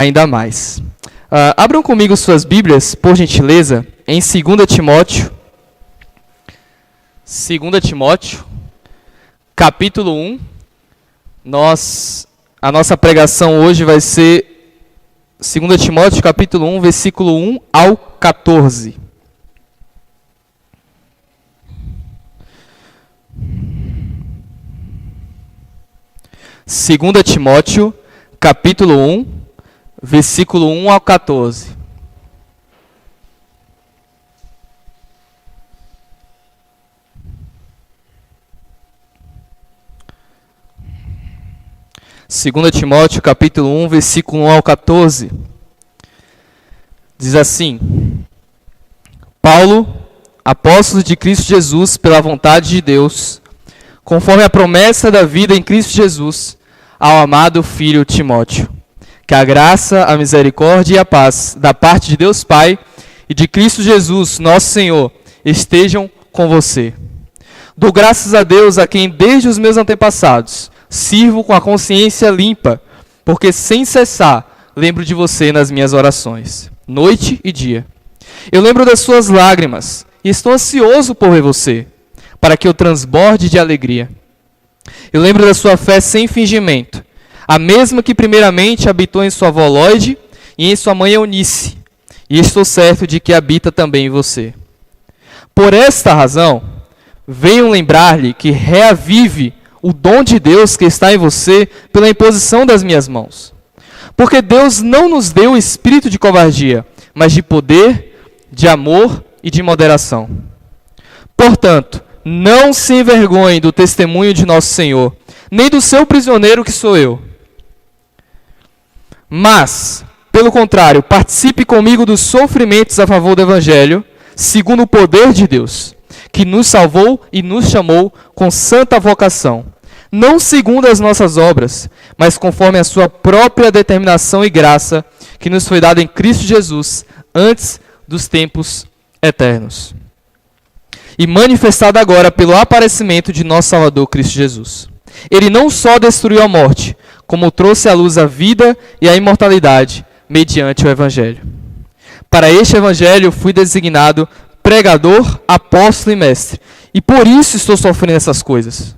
ainda mais. Abram comigo suas Bíblias, por gentileza, em 2 Timóteo. 2 Timóteo, capítulo 1. A nossa pregação hoje vai ser 2 Timóteo, capítulo 1, versículo 1 ao 14. Segunda Timóteo, capítulo 1, versículo 1 ao 14. Segunda Timóteo, capítulo 1, versículo 1 ao 14. Diz assim: Paulo, apóstolo de Cristo Jesus, pela vontade de Deus, conforme a promessa da vida em Cristo Jesus, ao amado filho Timóteo. Que a graça, a misericórdia e a paz da parte de Deus Pai e de Cristo Jesus, nosso Senhor, estejam com você. Dou graças a Deus, a quem desde os meus antepassados sirvo com a consciência limpa, porque sem cessar lembro de você nas minhas orações, noite e dia. Eu lembro das suas lágrimas e estou ansioso por ver você, para que eu transborde de alegria. Eu lembro da sua fé sem fingimento, a mesma que primeiramente habitou em sua avó Lóide e em sua mãe Eunice, e estou certo de que habita também em você. Por esta razão, venho lembrar-lhe que reavive o dom de Deus que está em você pela imposição das minhas mãos. Porque Deus não nos deu o espírito de covardia, mas de poder, de amor e de moderação. Portanto, não se envergonhe do testemunho de nosso Senhor, nem do seu prisioneiro que sou eu. Mas, pelo contrário, participe comigo dos sofrimentos a favor do Evangelho, segundo o poder de Deus, que nos salvou e nos chamou com santa vocação, não segundo as nossas obras, mas conforme a sua própria determinação e graça, que nos foi dada em Cristo Jesus, antes dos tempos eternos, e manifestada agora pelo aparecimento de nosso Salvador Cristo Jesus. Ele não só destruiu a morte, como trouxe à luz a vida e a imortalidade, mediante o Evangelho. Para este Evangelho fui designado pregador, apóstolo e mestre, e por isso estou sofrendo essas coisas.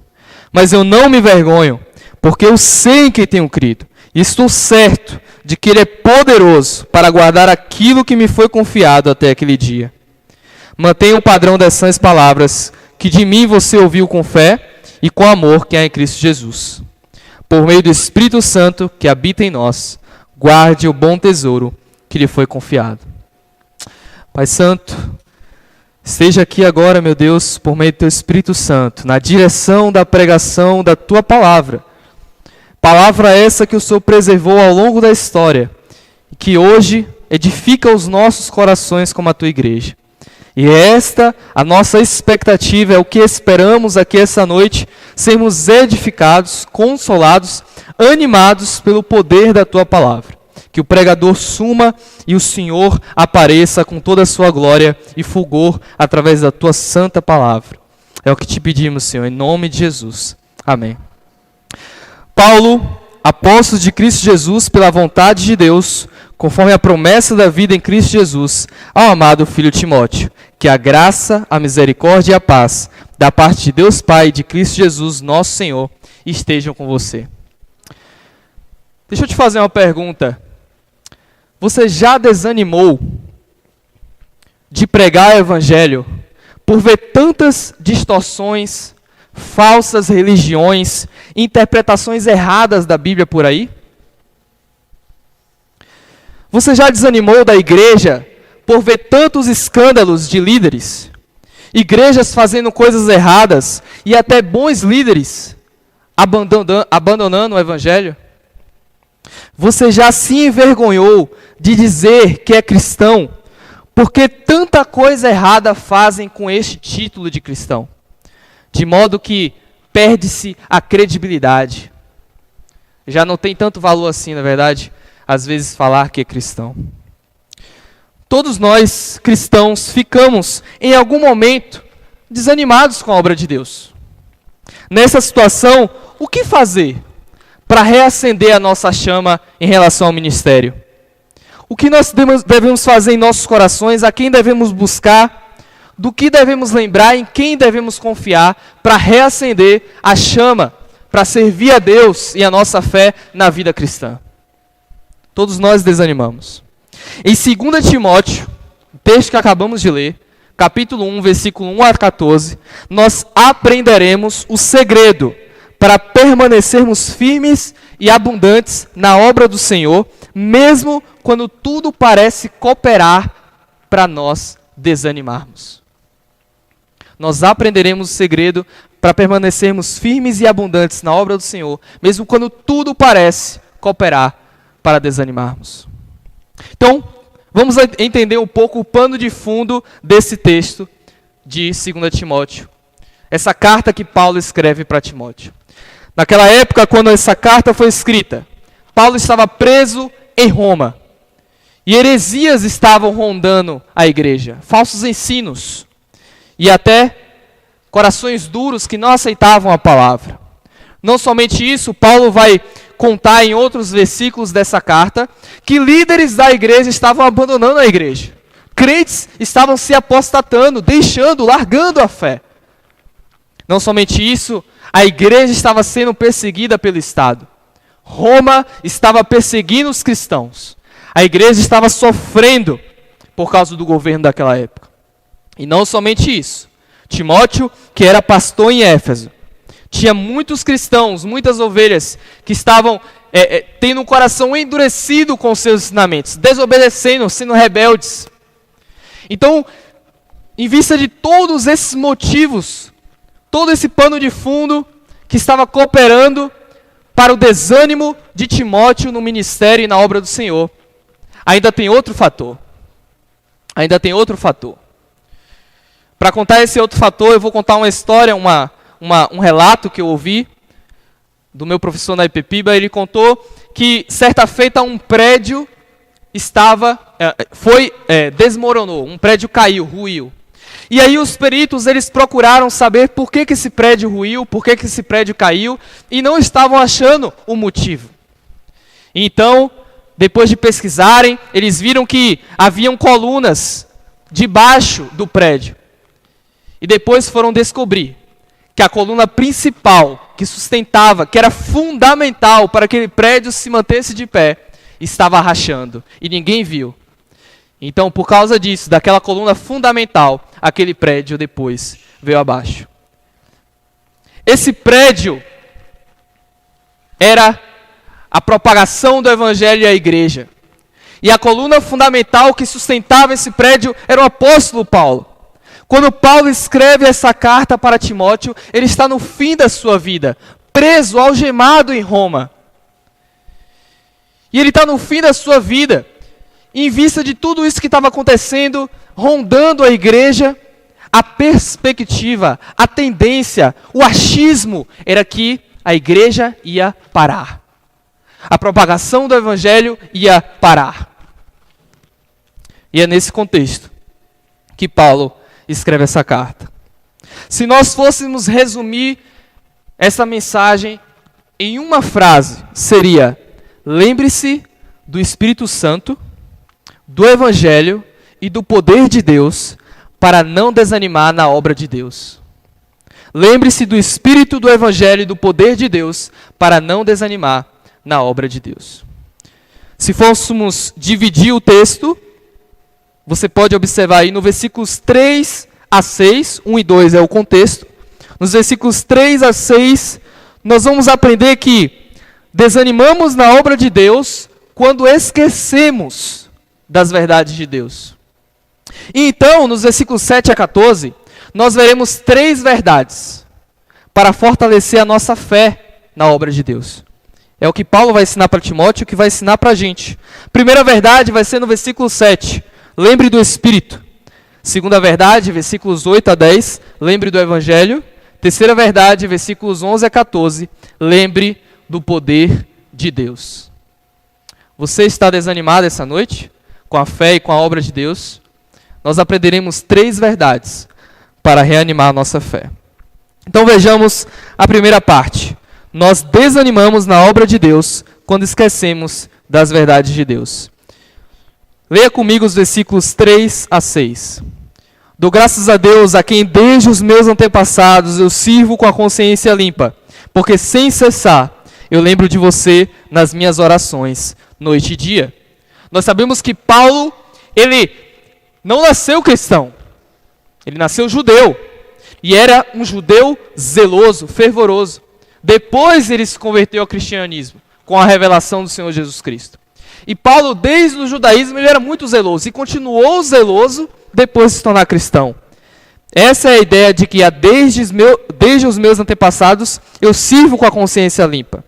Mas eu não me envergonho, porque eu sei em quem tenho crido, e estou certo de que Ele é poderoso para guardar aquilo que me foi confiado até aquele dia. Mantenha o padrão dessas palavras, que de mim você ouviu com fé e com amor que há em Cristo Jesus. Por meio do Espírito Santo que habita em nós, guarde o bom tesouro que lhe foi confiado. Pai Santo, esteja aqui agora, meu Deus, por meio do Teu Espírito Santo, na direção da pregação da Tua palavra. Palavra essa que o Senhor preservou ao longo da história e que hoje edifica os nossos corações como a Tua igreja. E esta, a nossa expectativa, é o que esperamos aqui essa noite, sermos edificados, consolados, animados pelo poder da Tua palavra. Que o pregador suma e o Senhor apareça com toda a sua glória e fulgor através da Tua santa palavra. É o que te pedimos, Senhor, em nome de Jesus. Amém. Paulo, apóstolo de Cristo Jesus, pela vontade de Deus, conforme a promessa da vida em Cristo Jesus, ao amado filho Timóteo, que a graça, a misericórdia e a paz da parte de Deus Pai e de Cristo Jesus, nosso Senhor, estejam com você. Deixa eu te fazer uma pergunta. Você já desanimou de pregar o Evangelho por ver tantas distorções, falsas religiões, interpretações erradas da Bíblia por aí? Você já desanimou da igreja por ver tantos escândalos de líderes? Igrejas fazendo coisas erradas e até bons líderes abandonando o Evangelho? Você já se envergonhou de dizer que é cristão porque tanta coisa errada fazem com este título de cristão? De modo que perde-se a credibilidade. Já não tem tanto valor assim, na verdade, às vezes falar que é cristão. Todos nós, cristãos, ficamos, em algum momento, desanimados com a obra de Deus. Nessa situação, o que fazer para reacender a nossa chama em relação ao ministério? o que nós devemos fazer em nossos corações, a quem devemos buscar, do que devemos lembrar, em quem devemos confiar para reacender a chama, para servir a Deus e a nossa fé na vida cristã. Todos nós desanimamos. Em 2 Timóteo, o texto que acabamos de ler, capítulo 1, versículo 1 a 14, nós aprenderemos o segredo para permanecermos firmes e abundantes na obra do Senhor, mesmo quando tudo parece cooperar para nós desanimarmos. Nós aprenderemos o segredo para permanecermos firmes e abundantes na obra do Senhor, mesmo quando tudo parece cooperar para desanimarmos. Então, vamos entender um pouco o pano de fundo desse texto de 2 Timóteo. Essa carta que Paulo escreve para Timóteo. Naquela época, quando essa carta foi escrita, Paulo estava preso em Roma. E heresias estavam rondando a igreja. Falsos ensinos. E até corações duros que não aceitavam a palavra. Não somente isso, Paulo vai contar em outros versículos dessa carta que líderes da igreja estavam abandonando a igreja. Crentes estavam se apostatando, largando a fé. Não somente isso, a igreja estava sendo perseguida pelo Estado. Roma estava perseguindo os cristãos. A igreja estava sofrendo por causa do governo daquela época. E não somente isso. Timóteo, que era pastor em Éfeso, tinha muitos cristãos, muitas ovelhas que estavam tendo um coração endurecido com seus ensinamentos, desobedecendo, sendo rebeldes. Então, em vista de todos esses motivos, todo esse pano de fundo que estava cooperando para o desânimo de Timóteo no ministério e na obra do Senhor, ainda tem outro fator. Para contar esse outro fator, eu vou contar uma história, um relato que eu ouvi do meu professor na IPPIBA. Ele contou que certa feita um prédio desmoronou, um prédio caiu, ruiu. E aí os peritos, eles procuraram saber por que esse prédio ruiu, por que esse prédio caiu, e não estavam achando o motivo. Então, depois de pesquisarem, eles viram que haviam colunas debaixo do prédio. E depois foram descobrir que a coluna principal, que sustentava, que era fundamental para que aquele prédio se mantesse de pé, estava rachando. E ninguém viu. Então, por causa disso, daquela coluna fundamental, aquele prédio depois veio abaixo. Esse prédio era a propagação do evangelho à igreja. E a coluna fundamental que sustentava esse prédio era o apóstolo Paulo. Quando Paulo escreve essa carta para Timóteo, ele está no fim da sua vida, preso, algemado em Roma. E ele está no fim da sua vida. Em vista de tudo isso que estava acontecendo, rondando a igreja, a perspectiva, a tendência, o achismo era que a igreja ia parar. A propagação do evangelho ia parar. E é nesse contexto que Paulo escreve essa carta. Se nós fôssemos resumir essa mensagem em uma frase, seria: lembre-se do Espírito Santo, do Evangelho e do poder de Deus para não desanimar na obra de Deus. Lembre-se do Espírito, do Evangelho e do poder de Deus para não desanimar na obra de Deus. Se fôssemos dividir o texto, você pode observar aí no versículos 3 a 6, 1 e 2 é o contexto. Nos versículos 3 a 6, nós vamos aprender que desanimamos na obra de Deus quando esquecemos das verdades de Deus. E então, nos versículos 7 a 14, nós veremos 3 verdades para fortalecer a nossa fé na obra de Deus. É o que Paulo vai ensinar para Timóteo, o que vai ensinar para a gente. Primeira verdade vai ser no versículo 7, lembre do Espírito. Segunda verdade, versículos 8 a 10, lembre do Evangelho. Terceira verdade, versículos 11 a 14, lembre do poder de Deus. Você está desanimado essa noite? Com a fé e com a obra de Deus? Nós aprenderemos 3 verdades para reanimar a nossa fé. Então vejamos a primeira parte. Nós desanimamos na obra de Deus quando esquecemos das verdades de Deus. Leia comigo os versículos 3 a 6. Dou graças a Deus, a quem desde os meus antepassados eu sirvo com a consciência limpa, porque sem cessar eu lembro de você nas minhas orações, noite e dia. Nós sabemos que Paulo, ele não nasceu cristão, ele nasceu judeu, e era um judeu zeloso, fervoroso. Depois ele se converteu ao cristianismo, com a revelação do Senhor Jesus Cristo. E Paulo, desde o judaísmo, ele era muito zeloso, e continuou zeloso depois de se tornar cristão. Essa é a ideia de que desde os meus antepassados eu sirvo com a consciência limpa.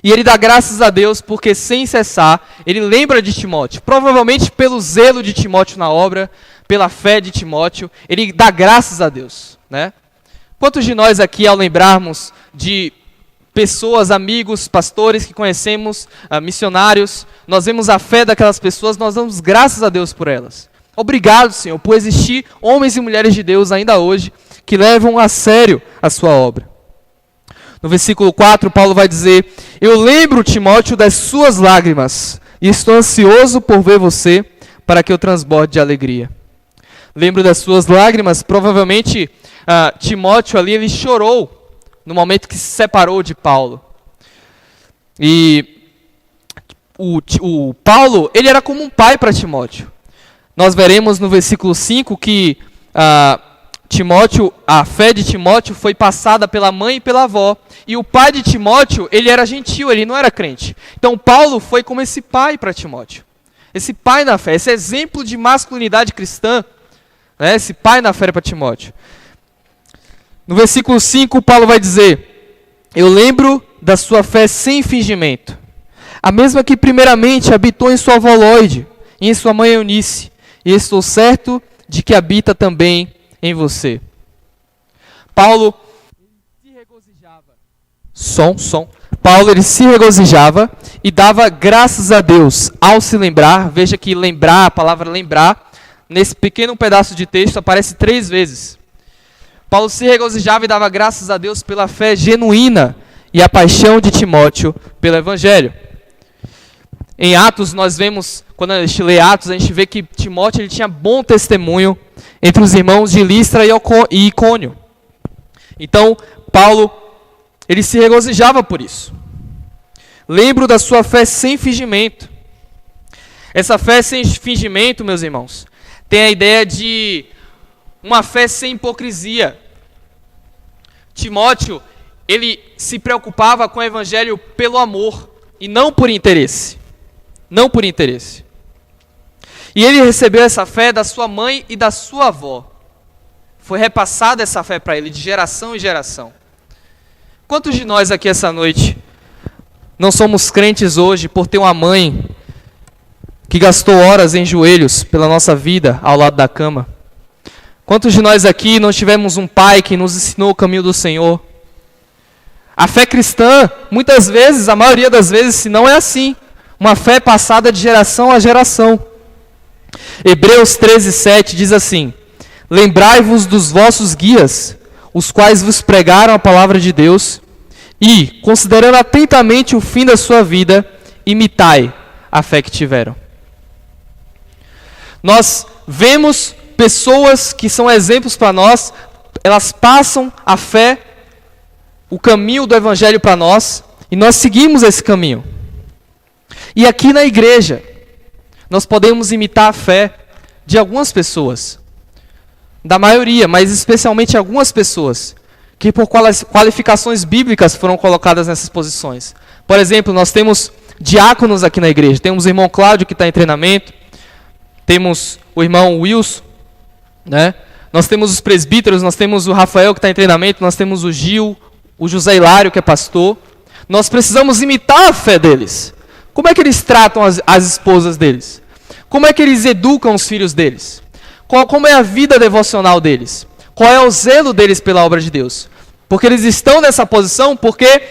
E ele dá graças a Deus porque, sem cessar, ele lembra de Timóteo. Provavelmente pelo zelo de Timóteo na obra, pela fé de Timóteo, ele dá graças a Deus, né? Quantos de nós aqui, ao lembrarmos de pessoas, amigos, pastores que conhecemos, missionários, nós vemos a fé daquelas pessoas, nós damos graças a Deus por elas. Obrigado, Senhor, por existir homens e mulheres de Deus ainda hoje que levam a sério a sua obra. No versículo 4, Paulo vai dizer: eu lembro, Timóteo, das suas lágrimas, e estou ansioso por ver você, para que eu transborde de alegria. Lembro das suas lágrimas, provavelmente Timóteo ali, ele chorou no momento que se separou de Paulo. E o Paulo, ele era como um pai para Timóteo. Nós veremos no versículo 5 que a fé de Timóteo foi passada pela mãe e pela avó. E o pai de Timóteo, ele era gentil, ele não era crente. Então Paulo foi como esse pai para Timóteo. Esse pai na fé, esse exemplo de masculinidade cristã, né, esse pai na fé para Timóteo. No versículo 5, Paulo vai dizer: eu lembro da sua fé sem fingimento, a mesma que primeiramente habitou em sua avó Lóide e em sua mãe Eunice, e estou certo de que habita também em você. Paulo se regozijava. Paulo, ele se regozijava e dava graças a Deus ao se lembrar. Veja que lembrar, a palavra lembrar, nesse pequeno pedaço de texto aparece 3 vezes. Paulo se regozijava e dava graças a Deus pela fé genuína e a paixão de Timóteo pelo Evangelho. Em Atos, nós vemos, quando a gente lê Atos, a gente vê que Timóteo ele tinha bom testemunho entre os irmãos de Listra e Icônio. Então, Paulo, ele se regozijava por isso. Lembro da sua fé sem fingimento. Essa fé sem fingimento, meus irmãos, tem a ideia de uma fé sem hipocrisia. Timóteo, ele se preocupava com o evangelho pelo amor e não por interesse. Não por interesse. E ele recebeu essa fé da sua mãe e da sua avó. Foi repassada essa fé para ele de geração em geração. Quantos de nós aqui essa noite não somos crentes hoje por ter uma mãe que gastou horas em joelhos pela nossa vida ao lado da cama? Quantos de nós aqui não tivemos um pai que nos ensinou o caminho do Senhor? A fé cristã, muitas vezes, a maioria das vezes, se não é assim, uma fé passada de geração a geração. Hebreus 13:7 diz assim: lembrai-vos dos vossos guias, os quais vos pregaram a palavra de Deus, e, considerando atentamente o fim da sua vida, imitai a fé que tiveram. Nós vemos pessoas que são exemplos para nós, elas passam a fé, o caminho do evangelho para nós, e nós seguimos esse caminho. E aqui na igreja, nós podemos imitar a fé de algumas pessoas, da maioria, mas especialmente algumas pessoas, que por qualificações bíblicas foram colocadas nessas posições. Por exemplo, nós temos diáconos aqui na igreja, temos o irmão Cláudio que está em treinamento, temos o irmão Wilson, né? Nós temos os presbíteros, nós temos o Rafael que está em treinamento, nós temos o Gil, o José Hilário que é pastor. Nós precisamos imitar a fé deles. Como é que eles tratam as esposas deles? Como é que eles educam os filhos deles? Como é a vida devocional deles? Qual é o zelo deles pela obra de Deus? Porque eles estão nessa posição porque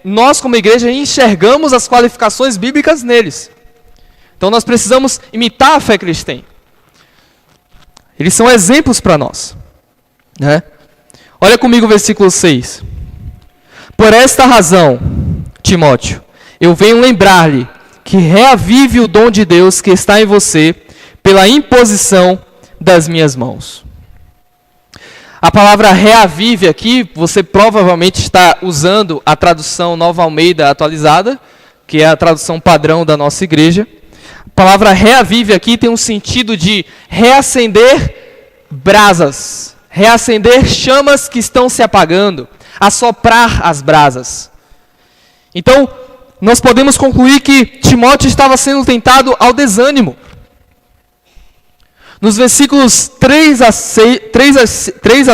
nós como igreja enxergamos as qualificações bíblicas neles. Então nós precisamos imitar a fé que eles têm. Eles são exemplos para nós, né? Olha comigo o versículo 6. Por esta razão, Timóteo, eu venho lembrar-lhe que reavive o dom de Deus que está em você pela imposição das minhas mãos. A palavra reavive aqui, você provavelmente está usando a tradução Nova Almeida atualizada, que é a tradução padrão da nossa igreja. A palavra reavive aqui tem um sentido de reacender brasas, reacender chamas que estão se apagando, assoprar as brasas. Então, nós podemos concluir que Timóteo estava sendo tentado ao desânimo. Nos versículos 3 a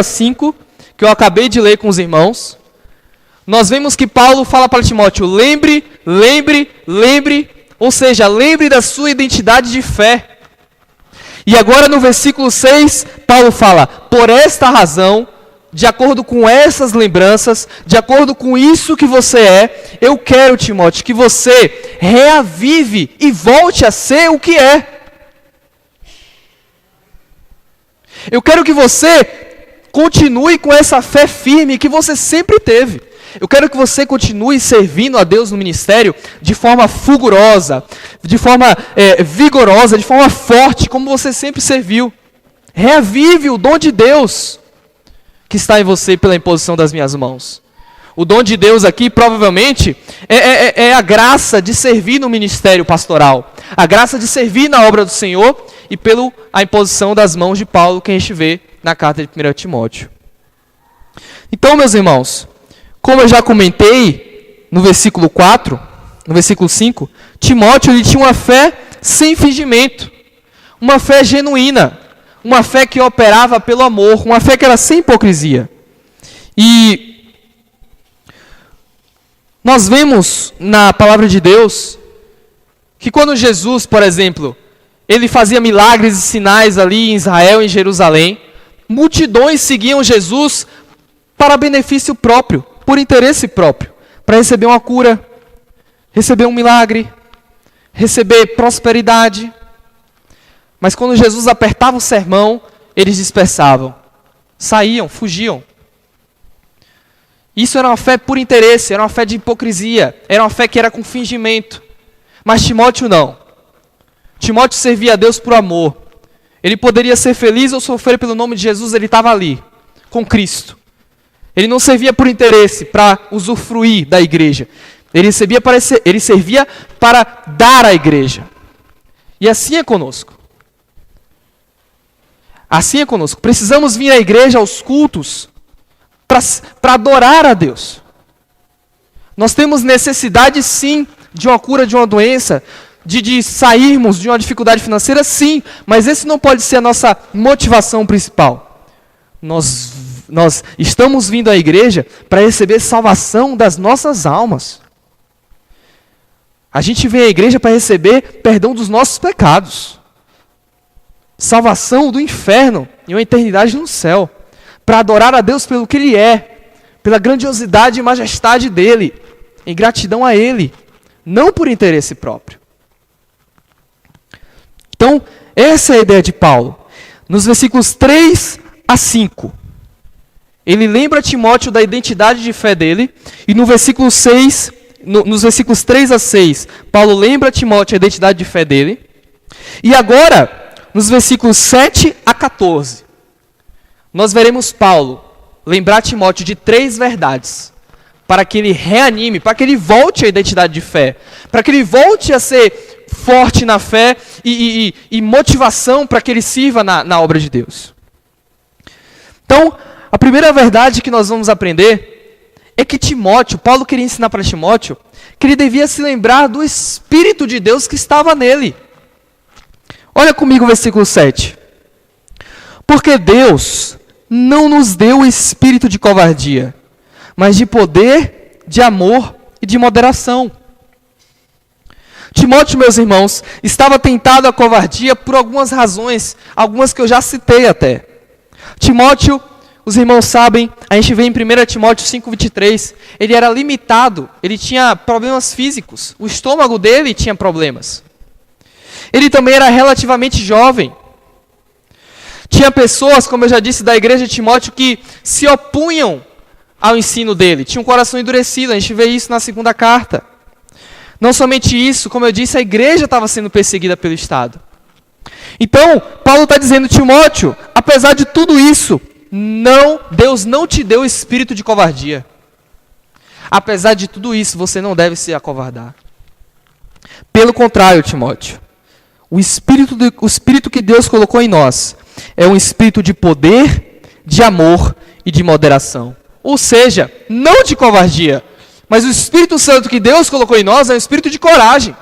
5, que eu acabei de ler com os irmãos, nós vemos que Paulo fala para Timóteo, lembre, ou seja, lembre da sua identidade de fé. E agora no versículo 6, Paulo fala, por esta razão, de acordo com essas lembranças, de acordo com isso que você é, eu quero, Timóteo, que você reavive e volte a ser o que é. Eu quero que você continue com essa fé firme que você sempre teve. Eu quero que você continue servindo a Deus no ministério de forma fulgurosa, de forma vigorosa, de forma forte, como você sempre serviu. Reavive o dom de Deus que está em você pela imposição das minhas mãos. O dom de Deus aqui, provavelmente, é a graça de servir no ministério pastoral. A graça de servir na obra do Senhor e pela imposição das mãos de Paulo, que a gente vê na carta de 1 Timóteo. Então, meus irmãos, como eu já comentei no versículo 4, no versículo 5, Timóteo ele tinha uma fé sem fingimento, uma fé genuína, uma fé que operava pelo amor, uma fé que era sem hipocrisia. E nós vemos na palavra de Deus que quando Jesus, por exemplo, ele fazia milagres e sinais ali em Israel, em Jerusalém, multidões seguiam Jesus para benefício próprio, por interesse próprio, para receber uma cura, receber um milagre, receber prosperidade. Mas quando Jesus apertava o sermão, eles dispersavam, saíam, fugiam. Isso era uma fé por interesse, era uma fé de hipocrisia, era uma fé que era com fingimento. Mas Timóteo não. Timóteo servia a Deus por amor. Ele poderia ser feliz ou sofrer pelo nome de Jesus, ele estava ali, com Cristo. Ele não servia por interesse, para usufruir da igreja. Ele servia para dar à igreja. E assim é conosco. Assim é conosco. Precisamos vir à igreja, aos cultos, para adorar a Deus. Nós temos necessidade, sim, de uma cura de uma doença, de sairmos de uma dificuldade financeira, sim, mas esse não pode ser a nossa motivação principal. Nós estamos vindo à igreja para receber salvação das nossas almas. A gente vem à igreja para receber perdão dos nossos pecados, salvação do inferno e uma eternidade no céu, para adorar a Deus pelo que Ele é, pela grandiosidade e majestade dEle, em gratidão a Ele, não por interesse próprio. Então, essa é a ideia de Paulo. Nos versículos 3 a 5, ele lembra Timóteo da identidade de fé dele, e no versículo 6, nos versículos 3 a 6, Paulo lembra Timóteo a identidade de fé dele, e agora, nos versículos 7 a 14, nós veremos Paulo lembrar Timóteo de 3 verdades, para que ele reanime, para que ele volte à identidade de fé, para que ele volte a ser forte na fé e motivação para que ele sirva na obra de Deus. Então, a primeira verdade que nós vamos aprender é que Paulo queria ensinar para Timóteo que ele devia se lembrar do Espírito de Deus que estava nele. Olha comigo o versículo 7. Porque Deus não nos deu o espírito de covardia, mas de poder, de amor e de moderação. Timóteo, meus irmãos, estava tentado à covardia por algumas razões, algumas que eu já citei até. Timóteo, os irmãos sabem, a gente vê em 1 Timóteo 5,23, ele era limitado, ele tinha problemas físicos, o estômago dele tinha problemas. Ele também era relativamente jovem. Tinha pessoas, como eu já disse, da igreja de Timóteo que se opunham ao ensino dele, tinha um coração endurecido, a gente vê isso na segunda carta. Não somente isso, como eu disse, a igreja estava sendo perseguida pelo Estado. Então, Paulo está dizendo, Timóteo, apesar de tudo isso, Deus não te deu espírito de covardia. Apesar de tudo isso, você não deve se acovardar. Pelo contrário, Timóteo, o espírito que Deus colocou em nós é um espírito de poder, de amor e de moderação. Ou seja, não de covardia, mas o Espírito Santo que Deus colocou em nós é um espírito de coragem.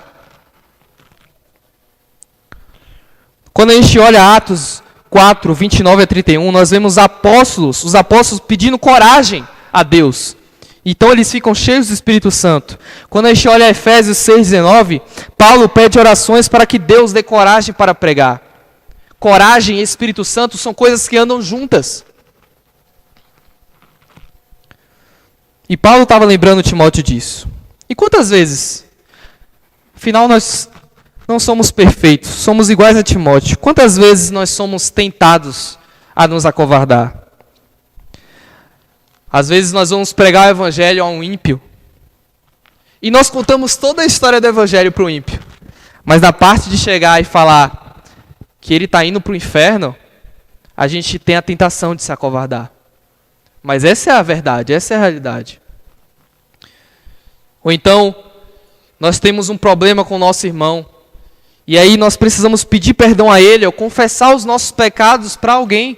Quando a gente olha Atos 4, 29 a 31, nós vemos os apóstolos pedindo coragem a Deus. Então eles ficam cheios do Espírito Santo. Quando a gente olha Efésios 6, 19, Paulo pede orações para que Deus dê coragem para pregar. Coragem e Espírito Santo são coisas que andam juntas. E Paulo estava lembrando Timóteo disso. E quantas vezes? Afinal, nós não somos perfeitos, somos iguais a Timóteo. Quantas vezes nós somos tentados a nos acovardar? Às vezes nós vamos pregar o evangelho a um ímpio. E nós contamos toda a história do evangelho para o ímpio. Mas na parte de chegar e falar que ele está indo para o inferno, a gente tem a tentação de se acovardar. Mas essa é a verdade, essa é a realidade. Ou então, nós temos um problema com o nosso irmão, e aí nós precisamos pedir perdão a ele, ou confessar os nossos pecados para alguém.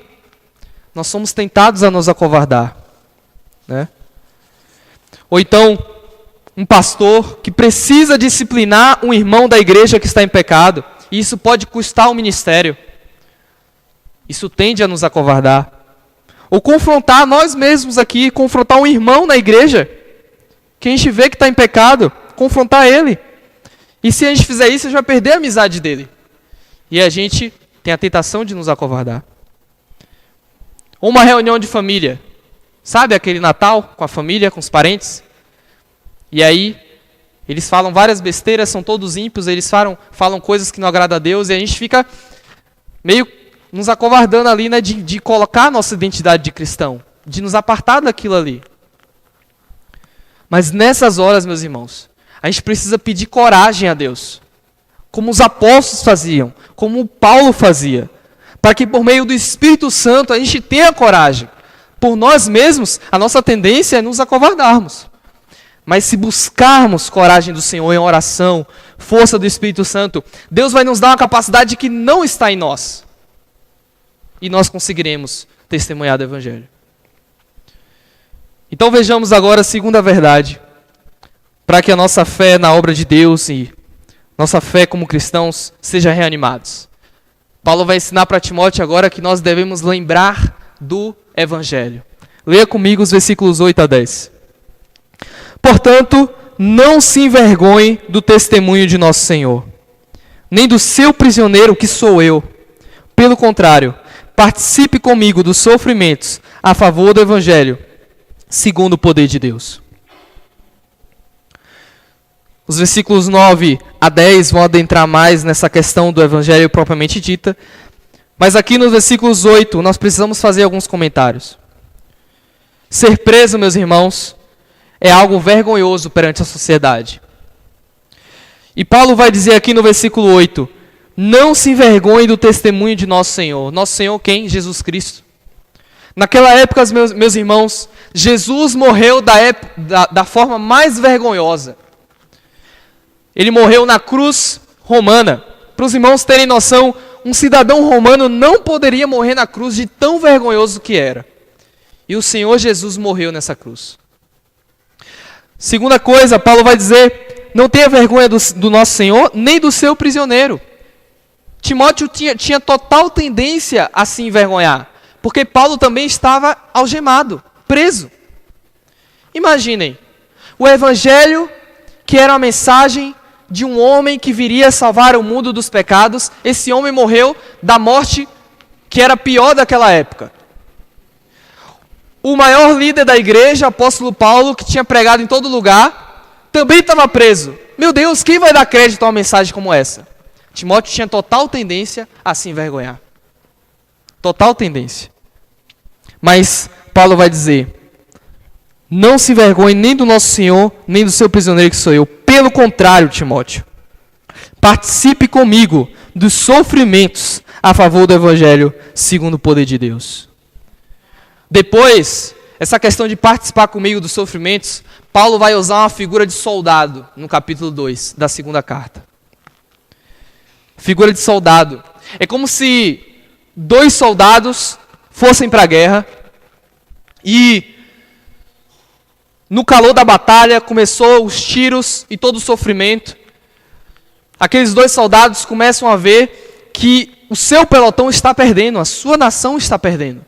Nós somos tentados a nos acovardar. Né? Ou então, um pastor que precisa disciplinar um irmão da igreja que está em pecado, e isso pode custar o ministério. Isso tende a nos acovardar. Ou confrontar nós mesmos aqui, confrontar um irmão na igreja, que a gente vê que está em pecado, confrontar ele. E se a gente fizer isso, a gente vai perder a amizade dele. E a gente tem a tentação de nos acovardar. Ou uma reunião de família. Sabe aquele Natal com a família, com os parentes? E aí, eles falam várias besteiras, são todos ímpios, eles falam coisas que não agradam a Deus, e a gente fica meio nos acovardando ali, né, de colocar a nossa identidade de cristão, de nos apartar daquilo ali. Mas nessas horas, meus irmãos, a gente precisa pedir coragem a Deus, como os apóstolos faziam, como Paulo fazia, para que por meio do Espírito Santo a gente tenha coragem. Por nós mesmos, a nossa tendência é nos acovardarmos. Mas se buscarmos coragem do Senhor em oração, força do Espírito Santo, Deus vai nos dar uma capacidade que não está em nós. E nós conseguiremos testemunhar do Evangelho. Então vejamos agora a segunda verdade, para que a nossa fé na obra de Deus e nossa fé como cristãos seja reanimados. Paulo vai ensinar para Timóteo agora que nós devemos lembrar do Evangelho. Leia comigo os versículos 8 a 10. Portanto, não se envergonhe do testemunho de nosso Senhor, nem do seu prisioneiro que sou eu. Pelo contrário, participe comigo dos sofrimentos a favor do Evangelho, segundo o poder de Deus. Os versículos 9 a 10 vão adentrar mais nessa questão do Evangelho propriamente dita, mas aqui nos versículos 8 nós precisamos fazer alguns comentários. Ser preso, meus irmãos, é algo vergonhoso perante a sociedade. E Paulo vai dizer aqui no versículo 8, não se envergonhe do testemunho de nosso Senhor. Nosso Senhor quem? Jesus Cristo. Naquela época, meus irmãos, Jesus morreu da forma mais vergonhosa. Ele morreu na cruz romana. Para os irmãos terem noção, um cidadão romano não poderia morrer na cruz de tão vergonhoso que era. E o Senhor Jesus morreu nessa cruz. Segunda coisa, Paulo vai dizer, não tenha vergonha do nosso Senhor, nem do seu prisioneiro. Timóteo tinha total tendência a se envergonhar, porque Paulo também estava algemado, preso. Imaginem, o Evangelho, que era a mensagem de um homem que viria salvar o mundo dos pecados, esse homem morreu da morte que era pior daquela época. O maior líder da igreja, o apóstolo Paulo, que tinha pregado em todo lugar, também estava preso. Meu Deus, quem vai dar crédito a uma mensagem como essa? Timóteo tinha total tendência a se envergonhar. Total tendência. Mas Paulo vai dizer, não se envergonhe nem do nosso Senhor, nem do seu prisioneiro que sou eu. Pelo contrário, Timóteo, participe comigo dos sofrimentos a favor do Evangelho segundo o poder de Deus. Depois, essa questão de participar comigo dos sofrimentos, Paulo vai usar uma figura de soldado no capítulo 2 da segunda carta. Figura de soldado. É como se dois soldados fossem para a guerra e no calor da batalha começou os tiros e todo o sofrimento. Aqueles dois soldados começam a ver que o seu pelotão está perdendo, a sua nação está perdendo.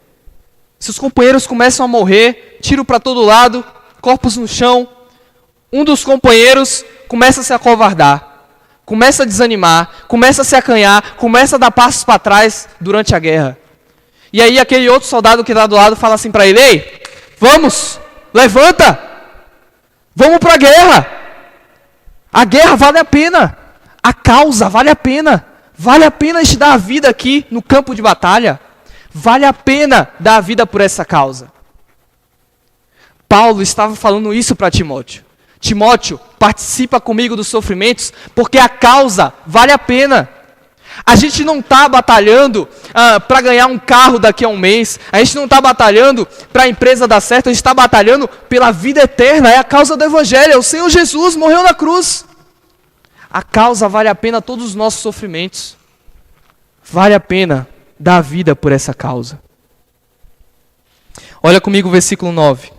Seus companheiros começam a morrer, tiro para todo lado, corpos no chão. Um dos companheiros começa a se acovardar, começa a desanimar, começa a se acanhar, começa a dar passos para trás durante a guerra. E aí aquele outro soldado que está do lado fala assim para ele: ei, vamos, levanta, vamos para a guerra. A guerra vale a pena, a causa vale a pena a gente dar a vida aqui no campo de batalha. Vale a pena dar a vida por essa causa. Paulo estava falando isso para Timóteo. Timóteo, participa comigo dos sofrimentos, porque a causa vale a pena. A gente não está batalhando para ganhar um carro daqui a um mês. A gente não está batalhando para a empresa dar certo. A gente está batalhando pela vida eterna. É a causa do Evangelho. É o Senhor Jesus morreu na cruz. A causa vale a pena todos os nossos sofrimentos. Vale a pena dar a vida por essa causa. Olha comigo o versículo 9.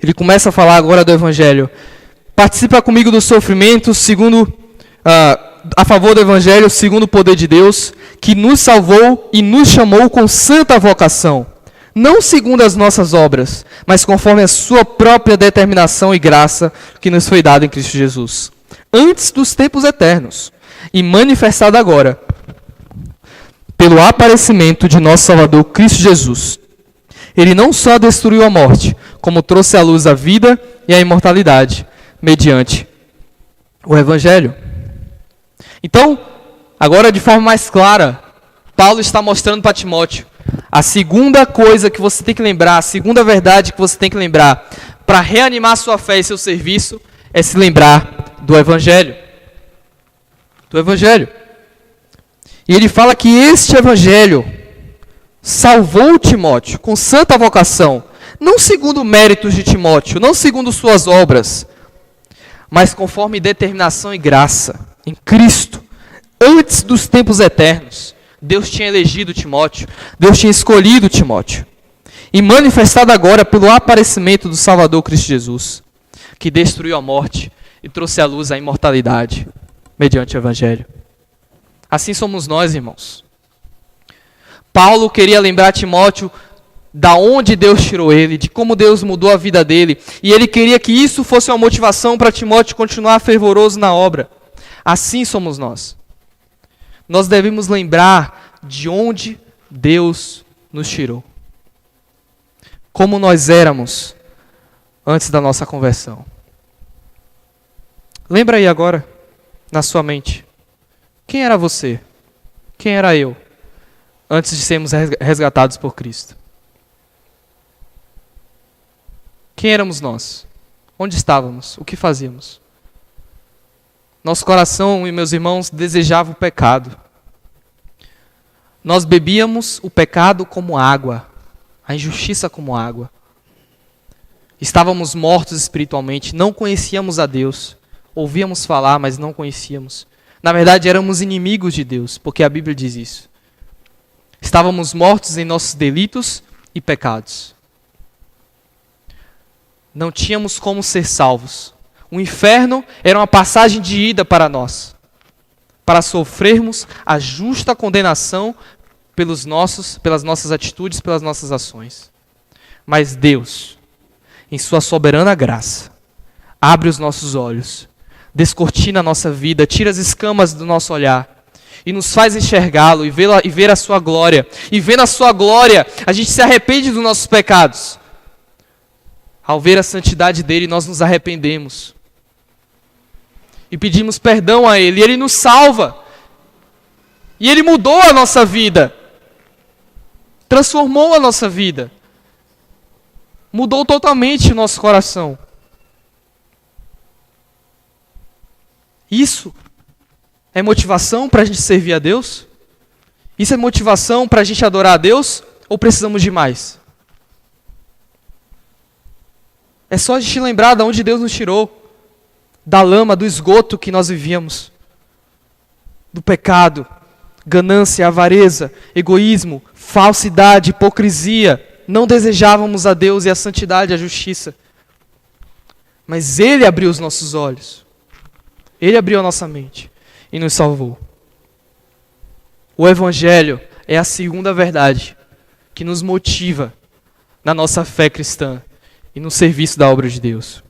Ele começa a falar agora do Evangelho. Participa comigo dos sofrimentos a favor do Evangelho, segundo o poder de Deus, que nos salvou e nos chamou com santa vocação, não segundo as nossas obras, mas conforme a sua própria determinação e graça que nos foi dada em Cristo Jesus, antes dos tempos eternos, e manifestada agora, pelo aparecimento de nosso Salvador Cristo Jesus. Ele não só destruiu a morte, como trouxe à luz a vida e a imortalidade, mediante o Evangelho. Então, agora de forma mais clara, Paulo está mostrando para Timóteo a segunda coisa que você tem que lembrar, a segunda verdade que você tem que lembrar para reanimar sua fé e seu serviço, é se lembrar do Evangelho. Do Evangelho. E ele fala que este Evangelho salvou Timóteo com santa vocação, não segundo méritos de Timóteo, não segundo suas obras, mas conforme determinação e graça em Cristo. Antes dos tempos eternos, Deus tinha elegido Timóteo, Deus tinha escolhido Timóteo, e manifestado agora pelo aparecimento do Salvador Cristo Jesus, que destruiu a morte e trouxe à luz a imortalidade mediante o Evangelho. Assim somos nós, irmãos. Paulo queria lembrar Timóteo da onde Deus tirou ele, de como Deus mudou a vida dele, e ele queria que isso fosse uma motivação para Timóteo continuar fervoroso na obra. Assim somos nós. Nós devemos lembrar de onde Deus nos tirou. Como nós éramos antes da nossa conversão. Lembra aí agora, na sua mente. Quem era você? Quem era eu? Antes de sermos resgatados por Cristo. Quem éramos nós? Onde estávamos? O que fazíamos? Nosso coração, e meus irmãos, desejava o pecado. Nós bebíamos o pecado como água, a injustiça como água. Estávamos mortos espiritualmente, não conhecíamos a Deus. Ouvíamos falar, mas não conhecíamos. Na verdade, éramos inimigos de Deus, porque a Bíblia diz isso. Estávamos mortos em nossos delitos e pecados. Não tínhamos como ser salvos. O inferno era uma passagem de ida para nós, para sofrermos a justa condenação pelas nossas atitudes, pelas nossas ações. Mas Deus, em sua soberana graça, abre os nossos olhos, descortina a nossa vida, tira as escamas do nosso olhar e nos faz enxergá-lo e ver a sua glória. E vendo a sua glória, a gente se arrepende dos nossos pecados. Ao ver a santidade dele, nós nos arrependemos. E pedimos perdão a ele. E ele nos salva. E ele mudou a nossa vida. Transformou a nossa vida. Mudou totalmente o nosso coração. Isso é motivação para a gente servir a Deus? Isso é motivação para a gente adorar a Deus? Ou precisamos de mais? É só a gente lembrar de onde Deus nos tirou. Da lama, do esgoto que nós vivíamos. Do pecado, ganância, avareza, egoísmo, falsidade, hipocrisia. Não desejávamos a Deus e a santidade e a justiça. Mas Ele abriu os nossos olhos. Ele abriu a nossa mente e nos salvou. O Evangelho é a segunda verdade que nos motiva na nossa fé cristã e no serviço da obra de Deus.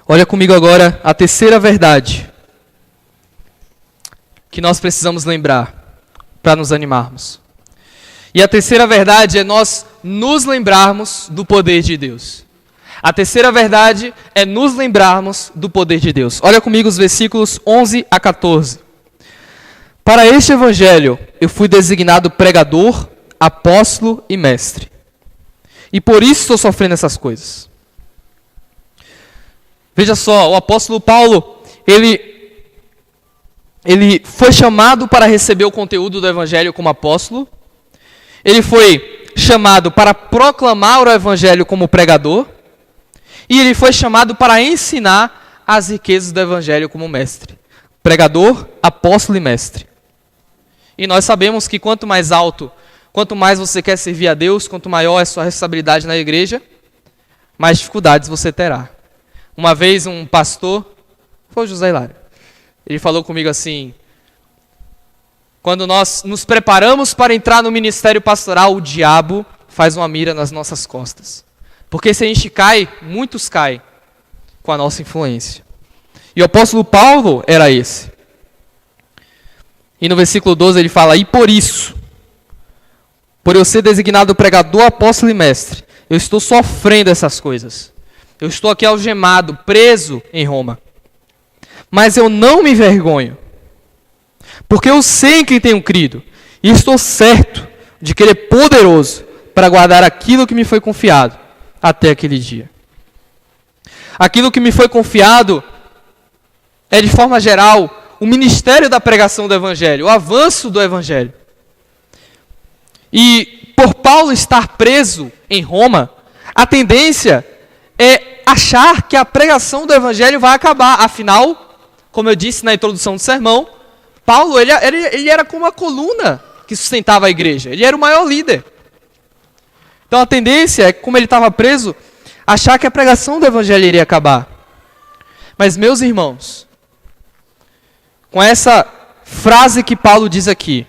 Olha comigo agora a terceira verdade que nós precisamos lembrar para nos animarmos. E a terceira verdade é nós nos lembrarmos do poder de Deus. A terceira verdade é nos lembrarmos do poder de Deus. Olha comigo os versículos 11 a 14. Para este evangelho eu fui designado pregador, apóstolo e mestre. E por isso estou sofrendo essas coisas. Veja só, o apóstolo Paulo, ele foi chamado para receber o conteúdo do evangelho como apóstolo. Ele foi chamado para proclamar o evangelho como pregador. E ele foi chamado para ensinar as riquezas do evangelho como mestre. Pregador, apóstolo e mestre. E nós sabemos que quanto mais alto, quanto mais você quer servir a Deus, quanto maior é a sua responsabilidade na igreja, mais dificuldades você terá. Uma vez um pastor, foi o José Hilário, ele falou comigo assim: quando nós nos preparamos para entrar no ministério pastoral, o diabo faz uma mira nas nossas costas. Porque se a gente cai, muitos caem com a nossa influência. E o apóstolo Paulo era esse. E no versículo 12 ele fala: e por isso, por eu ser designado pregador, apóstolo e mestre, eu estou sofrendo essas coisas. Eu estou aqui algemado, preso em Roma. Mas eu não me envergonho, porque eu sei em quem tenho crido, e estou certo de que Ele é poderoso para guardar aquilo que me foi confiado até aquele dia. Aquilo que me foi confiado é, de forma geral, o ministério da pregação do Evangelho, o avanço do Evangelho. E por Paulo estar preso em Roma, a tendência é achar que a pregação do Evangelho vai acabar. Afinal, como eu disse na introdução do sermão, Paulo ele era como a coluna que sustentava a igreja. Ele era o maior líder. Então a tendência é, como ele estava preso, achar que a pregação do Evangelho iria acabar. Mas, meus irmãos, com essa frase que Paulo diz aqui: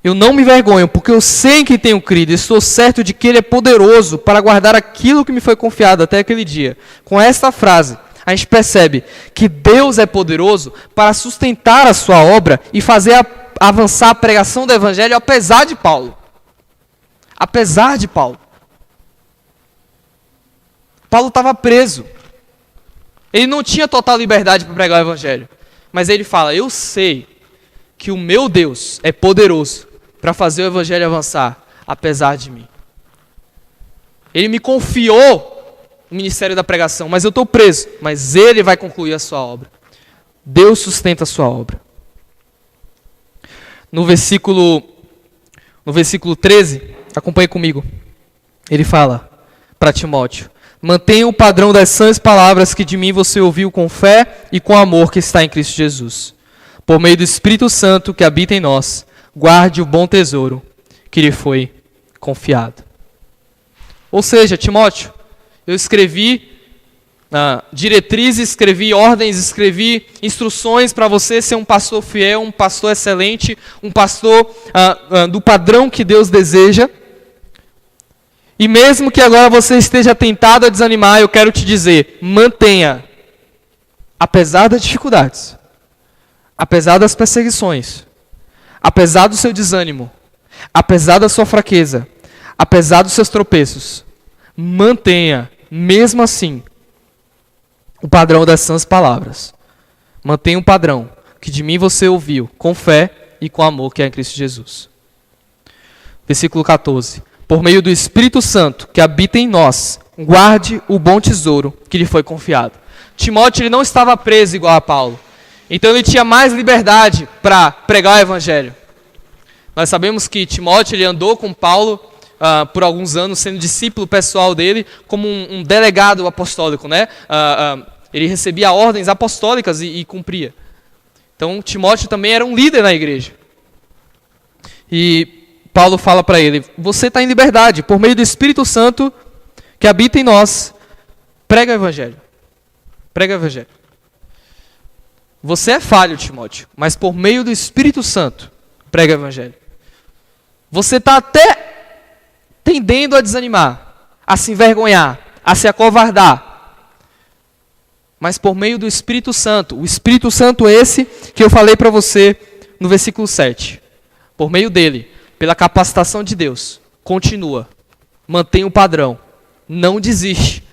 eu não me envergonho, porque eu sei em quem tenho crido, e estou certo de que Ele é poderoso para guardar aquilo que me foi confiado até aquele dia. Com esta frase, a gente percebe que Deus é poderoso para sustentar a sua obra e fazer avançar a pregação do Evangelho, apesar de Paulo. Apesar de Paulo. Paulo estava preso. Ele não tinha total liberdade para pregar o Evangelho. Mas ele fala: eu sei que o meu Deus é poderoso para fazer o Evangelho avançar, apesar de mim. Ele me confiou o ministério da pregação, mas eu estou preso. Mas Ele vai concluir a sua obra. Deus sustenta a sua obra. No versículo 13, acompanhe comigo. Ele fala para Timóteo: mantenha o padrão das sãs palavras que de mim você ouviu com fé e com amor que está em Cristo Jesus. Por meio do Espírito Santo que habita em nós, guarde o bom tesouro que lhe foi confiado. Ou seja, Timóteo, eu escrevi diretrizes, escrevi ordens, escrevi instruções para você ser um pastor fiel, um pastor excelente, um pastor do padrão que Deus deseja. E mesmo que agora você esteja tentado a desanimar, eu quero te dizer: mantenha, apesar das dificuldades, apesar das perseguições, apesar do seu desânimo, apesar da sua fraqueza, apesar dos seus tropeços, mantenha, mesmo assim, o padrão das sãs palavras. Mantenha um padrão que de mim você ouviu, com fé e com amor que é em Cristo Jesus. Versículo 14. por meio do Espírito Santo que habita em nós, guarde o bom tesouro que lhe foi confiado. Timóteo ele não estava preso igual a Paulo. Então ele tinha mais liberdade para pregar o evangelho. Nós sabemos que Timóteo ele andou com Paulo por alguns anos, sendo discípulo pessoal dele, como um delegado apostólico, né? Ele recebia ordens apostólicas e cumpria. Então Timóteo também era um líder na igreja. E Paulo fala para ele, você está em liberdade, por meio do Espírito Santo que habita em nós, prega o evangelho. Prega o evangelho. Você é falho, Timóteo, mas por meio do Espírito Santo, prega o evangelho. Você está até tendendo a desanimar, a se envergonhar, a se acovardar. Mas por meio do Espírito Santo, o Espírito Santo esse que eu falei para você no versículo 7. Por meio dele, pela capacitação de Deus, continua, mantém o padrão, não desiste.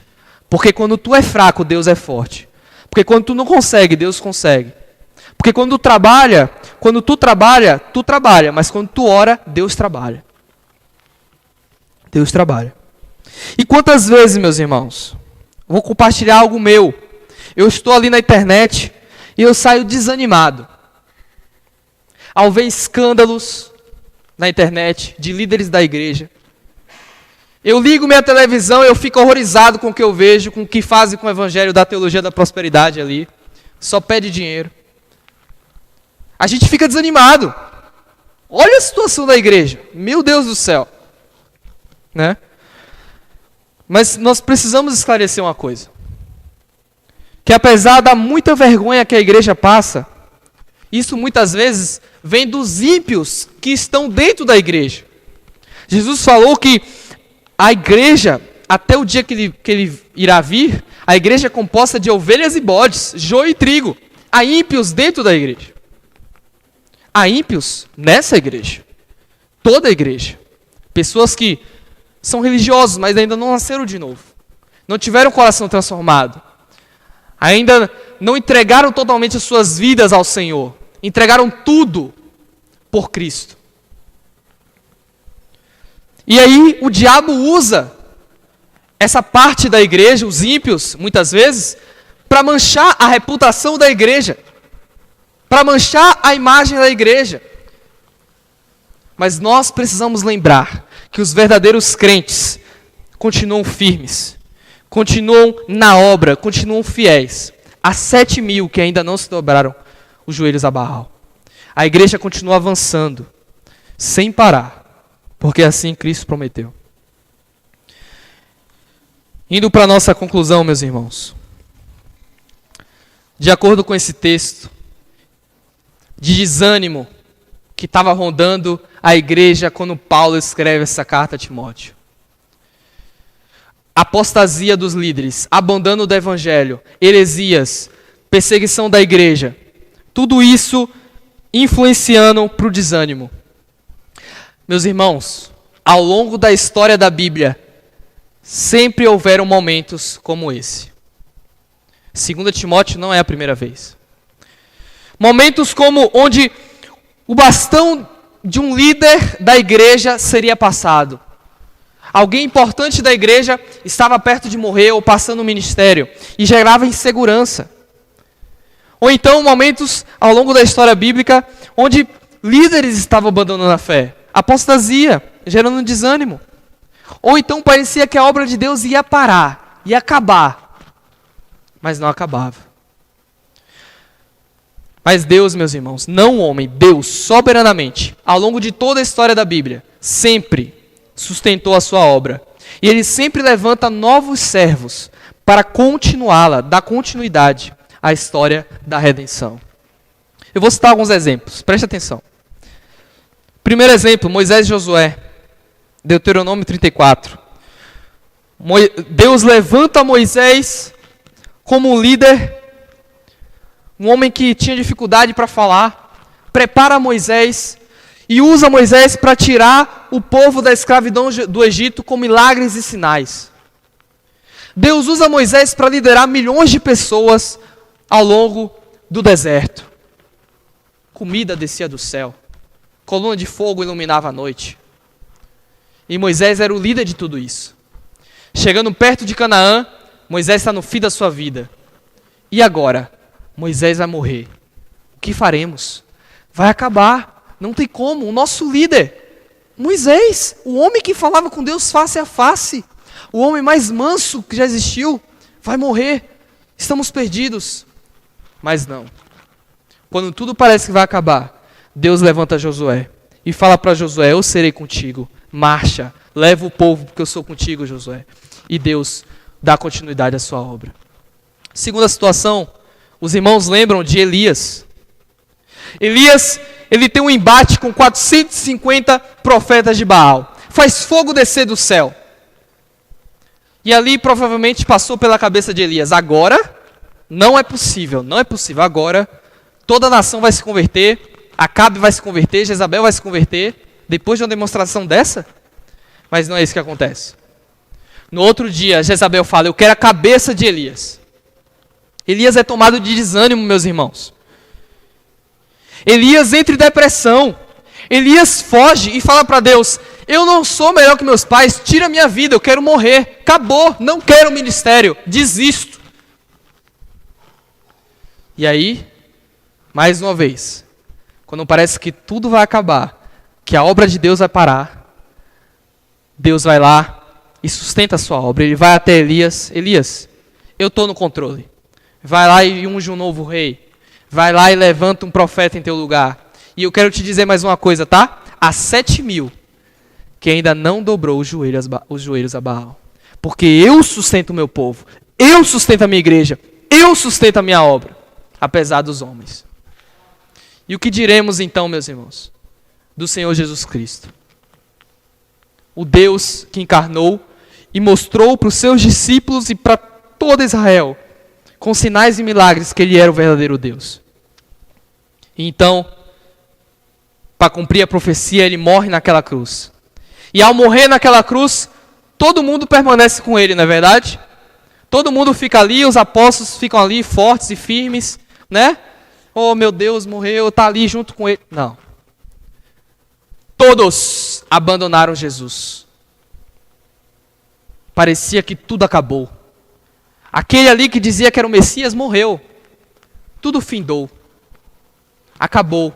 Porque quando tu é fraco, Deus é forte. Porque quando tu não consegue, Deus consegue. Porque quando tu trabalha, mas quando tu ora, Deus trabalha. Deus trabalha. E quantas vezes, meus irmãos, vou compartilhar algo meu. Eu estou ali na internet e eu saio desanimado. Ao ver escândalos na internet de líderes da igreja. Eu ligo minha televisão e eu fico horrorizado com o que eu vejo, com o que fazem com o evangelho da teologia da prosperidade ali. Só pede dinheiro. A gente fica desanimado. Olha a situação da igreja. Meu Deus do céu. Né? Mas nós precisamos esclarecer uma coisa. Que apesar da muita vergonha que a igreja passa, isso muitas vezes vem dos ímpios que estão dentro da igreja. Jesus falou que a igreja, até o dia que ele irá vir, a igreja é composta de ovelhas e bodes, joio e trigo. Há ímpios dentro da igreja. Há ímpios nessa igreja. Toda a igreja. Pessoas que são religiosos, mas ainda não nasceram de novo. Não tiveram o coração transformado. Ainda não entregaram totalmente as suas vidas ao Senhor. Entregaram tudo por Cristo. E aí o diabo usa essa parte da igreja, os ímpios, muitas vezes, para manchar a reputação da igreja. Para manchar a imagem da igreja. Mas nós precisamos lembrar que os verdadeiros crentes continuam firmes, continuam na obra, continuam fiéis. Há 7.000 que ainda não se dobraram os joelhos a Baal. A igreja continua avançando, sem parar, porque assim Cristo prometeu. Indo para a nossa conclusão, meus irmãos. De acordo com esse texto, de desânimo que estava rondando a igreja quando Paulo escreve essa carta a Timóteo. Apostasia dos líderes, abandono do evangelho, heresias, perseguição da igreja. Tudo isso influenciando para o desânimo. Meus irmãos, ao longo da história da Bíblia, sempre houveram momentos como esse. 2 Timóteo não é a primeira vez. Momentos como onde o bastão de um líder da igreja seria passado. Alguém importante da igreja estava perto de morrer ou passando o ministério e gerava insegurança. Ou então momentos ao longo da história bíblica onde líderes estavam abandonando a fé. Apostasia, gerando desânimo. Ou então parecia que a obra de Deus ia parar, ia acabar. Mas não acabava. Mas Deus, meus irmãos, não o homem, Deus, soberanamente, ao longo de toda a história da Bíblia, sempre sustentou a sua obra. E Ele sempre levanta novos servos para continuá-la, dar continuidade à história da redenção. Eu vou citar alguns exemplos, preste atenção. Primeiro exemplo, Moisés e Josué, Deuteronômio 34. Deus levanta Moisés como um líder, um homem que tinha dificuldade para falar, prepara Moisés e usa Moisés para tirar o povo da escravidão do Egito com milagres e sinais. Deus usa Moisés para liderar milhões de pessoas ao longo do deserto. Comida descia do céu, coluna de fogo iluminava a noite. E Moisés era o líder de tudo isso. Chegando perto de Canaã, Moisés está no fim da sua vida. E agora? Moisés vai morrer. O que faremos? Vai acabar. Não tem como. O nosso líder, Moisés, o homem que falava com Deus face a face, o homem mais manso que já existiu, vai morrer. Estamos perdidos. Mas não. Quando tudo parece que vai acabar, Deus levanta Josué e fala para Josué: eu serei contigo. Marcha, leva o povo, porque eu sou contigo, Josué. E Deus dá continuidade à sua obra. Segunda situação, os irmãos lembram de Elias. Elias, ele tem um embate com 450 profetas de Baal. Faz fogo descer do céu. E ali provavelmente passou pela cabeça de Elias: agora não é possível, não é possível. Agora toda a nação vai se converter, Acabe vai se converter, Jezabel vai se converter, depois de uma demonstração dessa? Mas não é isso que acontece. No outro dia, Jezabel fala: eu quero a cabeça de Elias. Elias é tomado de desânimo, meus irmãos. Elias entra em depressão. Elias foge e fala para Deus: eu não sou melhor que meus pais, tira a minha vida, eu quero morrer. Acabou, não quero ministério, desisto. E aí, mais uma vez, quando parece que tudo vai acabar, que a obra de Deus vai parar, Deus vai lá e sustenta a sua obra. Ele vai até Elias: Elias, eu estou no controle. Vai lá e unge um novo rei. Vai lá e levanta um profeta em teu lugar. E eu quero te dizer mais uma coisa, tá? Há 7.000 que ainda não dobrou os joelhos a Baal. Porque eu sustento o meu povo, eu sustento a minha igreja, eu sustento a minha obra, apesar dos homens. E o que diremos então, meus irmãos, do Senhor Jesus Cristo? O Deus que encarnou e mostrou para os seus discípulos e para toda Israel, com sinais e milagres, que Ele era o verdadeiro Deus. E então, para cumprir a profecia, Ele morre naquela cruz. E ao morrer naquela cruz, todo mundo permanece com Ele, não é verdade? Todo mundo fica ali, os apóstolos ficam ali fortes e firmes, né? Oh, meu Deus, morreu, está ali junto com Ele. Não. Todos abandonaram Jesus. Parecia que tudo acabou. Aquele ali que dizia que era o Messias morreu. Tudo findou. Acabou.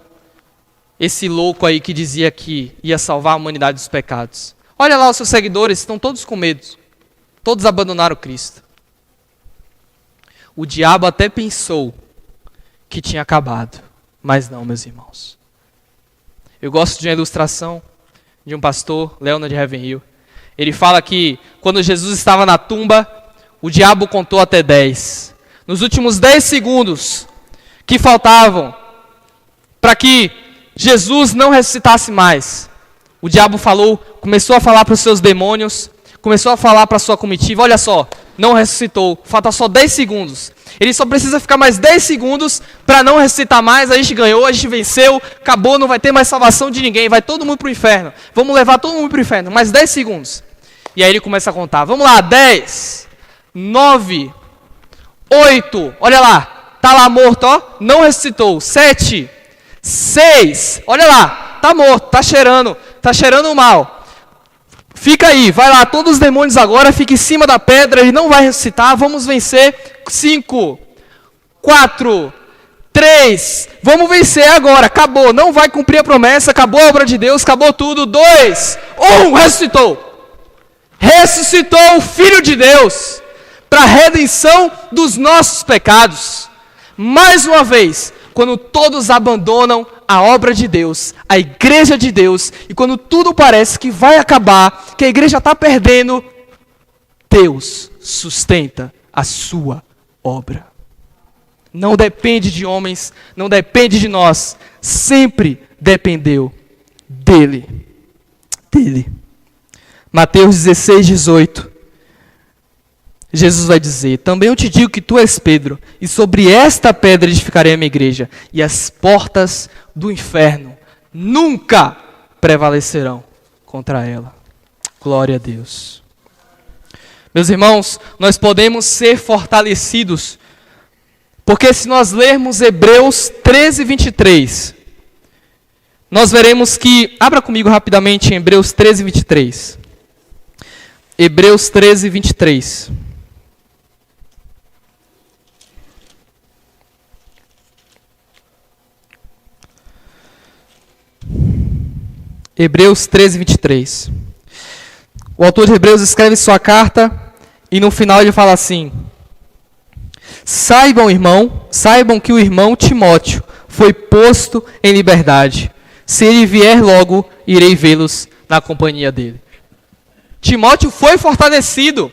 Esse louco aí que dizia que ia salvar a humanidade dos pecados. Olha lá, os seus seguidores estão todos com medo. Todos abandonaram Cristo. O diabo até pensou que tinha acabado, mas não, meus irmãos. Eu gosto de uma ilustração de um pastor, Leonard Ravenhill. Ele fala que quando Jesus estava na tumba, o diabo contou até 10. Nos últimos 10 segundos que faltavam para que Jesus não ressuscitasse mais, o diabo começou a falar para os seus demônios, começou a falar para a sua comitiva: olha só, não ressuscitou, falta só 10 segundos. Ele só precisa ficar mais 10 segundos para não ressuscitar mais. A gente ganhou, a gente venceu, acabou, não vai ter mais salvação de ninguém, vai todo mundo para o inferno. Vamos levar todo mundo para o inferno, mais 10 segundos. E aí ele começa a contar: vamos lá, 10, 9, 8, olha lá, está lá morto, ó, não ressuscitou. 7, 6, olha lá, está morto, está cheirando mal. Fica aí, vai lá, todos os demônios agora, fica em cima da pedra, ele não vai ressuscitar, vamos vencer. 5, 4, 3, vamos vencer agora, acabou, não vai cumprir a promessa, acabou a obra de Deus, acabou tudo. 2, 1, ressuscitou. Ressuscitou o Filho de Deus para a redenção dos nossos pecados. Mais uma vez, quando todos abandonam a obra de Deus, a igreja de Deus, e quando tudo parece que vai acabar, que a igreja está perdendo, Deus sustenta a sua obra. Não depende de homens, não depende de nós, sempre dependeu dele. Mateus 16, 18. Jesus vai dizer: também eu te digo que tu és Pedro, e sobre esta pedra edificarei a minha igreja, e as portas do inferno nunca prevalecerão contra ela. Glória a Deus. Meus irmãos, nós podemos ser fortalecidos, porque se nós lermos Hebreus 13, 23, nós veremos que, abra comigo rapidamente em Hebreus 13, 23. Hebreus 13, 23. Hebreus 13, 23. O autor de Hebreus escreve sua carta e no final ele fala assim: saibam que o irmão Timóteo foi posto em liberdade. Se ele vier logo, irei vê-los na companhia dele. Timóteo foi fortalecido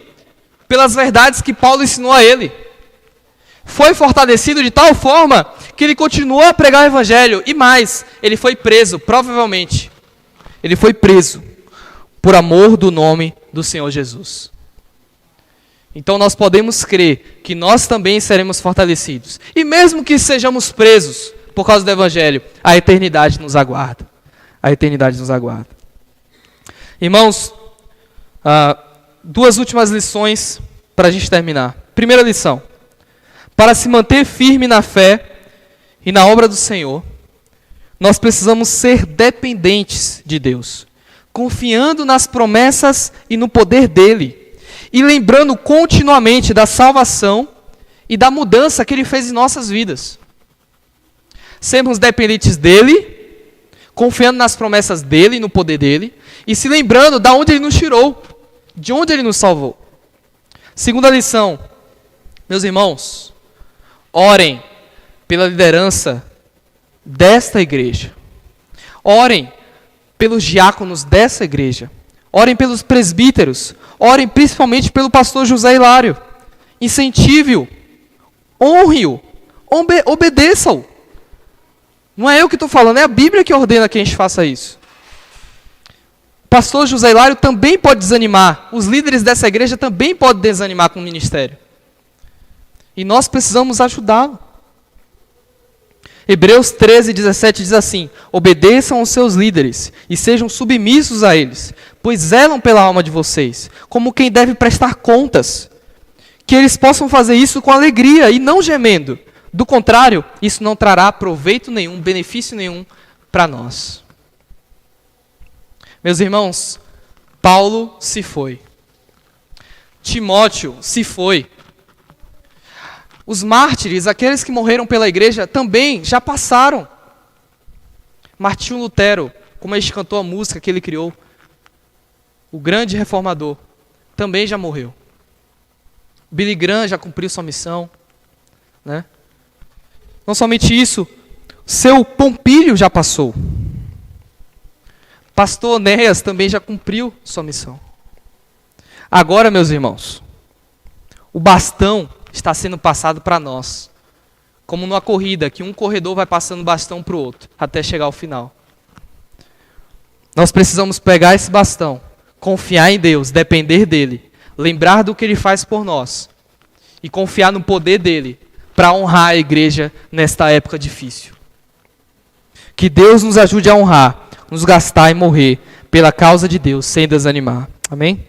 pelas verdades que Paulo ensinou a ele. Foi fortalecido de tal forma que ele continuou a pregar o evangelho. E mais, ele foi preso, provavelmente. Ele foi preso por amor do nome do Senhor Jesus. Então nós podemos crer que nós também seremos fortalecidos. E mesmo que sejamos presos por causa do evangelho, a eternidade nos aguarda. A eternidade nos aguarda. Irmãos, duas últimas lições para a gente terminar. Primeira lição: para se manter firme na fé e na obra do Senhor, nós precisamos ser dependentes de Deus, confiando nas promessas e no poder dEle, e lembrando continuamente da salvação e da mudança que Ele fez em nossas vidas. Sermos dependentes dEle, confiando nas promessas dEle e no poder dEle, e se lembrando de onde Ele nos tirou, de onde Ele nos salvou. Segunda lição, meus irmãos, orem pela liderança desta igreja. Orem pelos diáconos dessa igreja. Orem pelos presbíteros. Orem principalmente pelo pastor José Hilário. Incentive-o. Honre-o. Obedeça-o. Não é eu que estou falando, é a Bíblia que ordena que a gente faça isso. O pastor José Hilário também pode desanimar. Os líderes dessa igreja também podem desanimar com o ministério. E nós precisamos ajudá-lo. Hebreus 13, 17 diz assim: obedeçam aos seus líderes e sejam submissos a eles, pois zelam pela alma de vocês, como quem deve prestar contas. Que eles possam fazer isso com alegria e não gemendo. Do contrário, isso não trará proveito nenhum, benefício nenhum para nós. Meus irmãos, Paulo se foi. Timóteo se foi. Os mártires, aqueles que morreram pela igreja, também já passaram. Martinho Lutero, como a gente cantou a música que ele criou, o grande reformador, também já morreu. Billy Graham já cumpriu sua missão, né? Não somente isso, seu Pompílio já passou. Pastor Onéas também já cumpriu sua missão. Agora, meus irmãos, o bastão está sendo passado para nós. Como numa corrida, que um corredor vai passando o bastão para o outro, até chegar ao final. Nós precisamos pegar esse bastão, confiar em Deus, depender dEle, lembrar do que Ele faz por nós, e confiar no poder dEle, para honrar a igreja nesta época difícil. Que Deus nos ajude a honrar, nos gastar e morrer pela causa de Deus, sem desanimar. Amém?